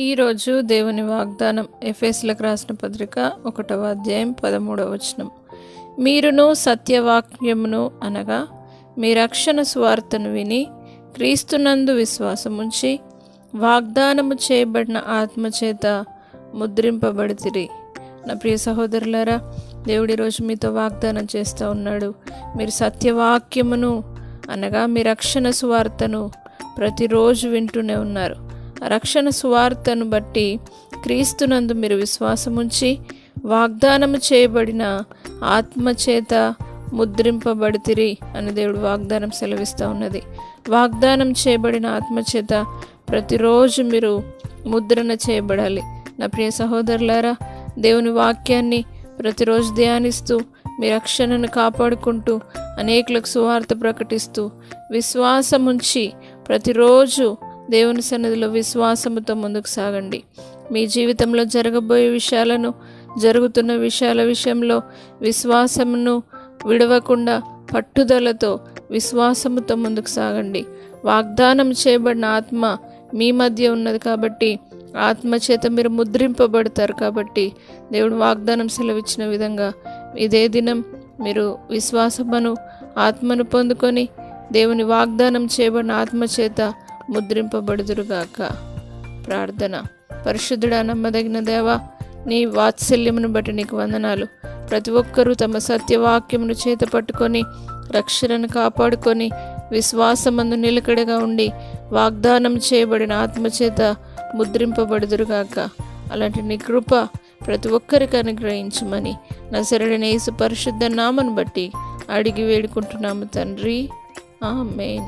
ఈరోజు దేవుని వాగ్దానం ఎఫెసీయులకు రాసిన పత్రిక 1వ అధ్యాయం 13వ వచనం. మీరును సత్యవాక్యమును అనగా మీ రక్షణ సువార్తను విని క్రీస్తునందు విశ్వాసముంచి వాగ్దానము చేయబడిన ఆత్మచేత ముద్రింపబడితిరి. నా ప్రియ సహోదరులారా, దేవుడి రోజు మీతో వాగ్దానం చేస్తూ ఉన్నాడు. మీరు సత్యవాక్యమును అనగా మీ రక్షణ సువార్తను ప్రతిరోజు వింటూనే ఉన్నారు. రక్షణ సువార్తను బట్టి క్రీస్తునందు మీరు విశ్వాసముంచి వాగ్దానము చేయబడిన ఆత్మచేత ముద్రింపబడితిరి అని దేవుడు వాగ్దానం సెలవిస్తూ ఉన్నది. వాగ్దానం చేయబడిన ఆత్మచేత ప్రతిరోజు మీరు ముద్రణ చేయబడాలి. నా ప్రియ సహోదరులారా, దేవుని వాక్యాన్ని ప్రతిరోజు ధ్యానిస్తూ మీ రక్షణను కాపాడుకుంటూ అనేకులకు సువార్త ప్రకటిస్తూ విశ్వాసముంచి ప్రతిరోజు దేవుని సన్నిధిలో విశ్వాసముతో ముందుకు సాగండి. మీ జీవితంలో జరగబోయే విషయాలను, జరుగుతున్న విషయాల విషయంలో విశ్వాసమును విడవకుండా పట్టుదలతో విశ్వాసముతో ముందుకు సాగండి. వాగ్దానం చేయబడిన ఆత్మ మీ మధ్య ఉన్నది కాబట్టి, ఆత్మ చేత మీరు ముద్రింపబడతారు కాబట్టి, దేవుడు వాగ్దానం సెలవిచ్చిన విధంగా ఇదే దినం మీరు విశ్వాసమును ఆత్మను పొందుకొని దేవుని వాగ్దానం చేయబడిన ఆత్మచేత ముద్రింపబడుదురుగాక. ప్రార్థన. పరిశుద్ధుడా, నమ్మదగిన దేవా, నీ వాత్సల్యమును బట్టి నీకు వందనాలు. ప్రతి ఒక్కరూ తమ సత్యవాక్యమును చేత పట్టుకొని రక్షణను కాపాడుకొని విశ్వాసమందు నిలకడగా ఉండి వాగ్దానం చేయబడిన ఆత్మచేత ముద్రింపబడుదురుగాక. అలాంటి నీ కృప ప్రతి ఒక్కరికి అనుగ్రహించమని నజరేయుడైన యేసు పరిశుద్ధ నామమును బట్టి అడిగి వేడుకుంటున్నాము తండ్రి. ఆమేన్.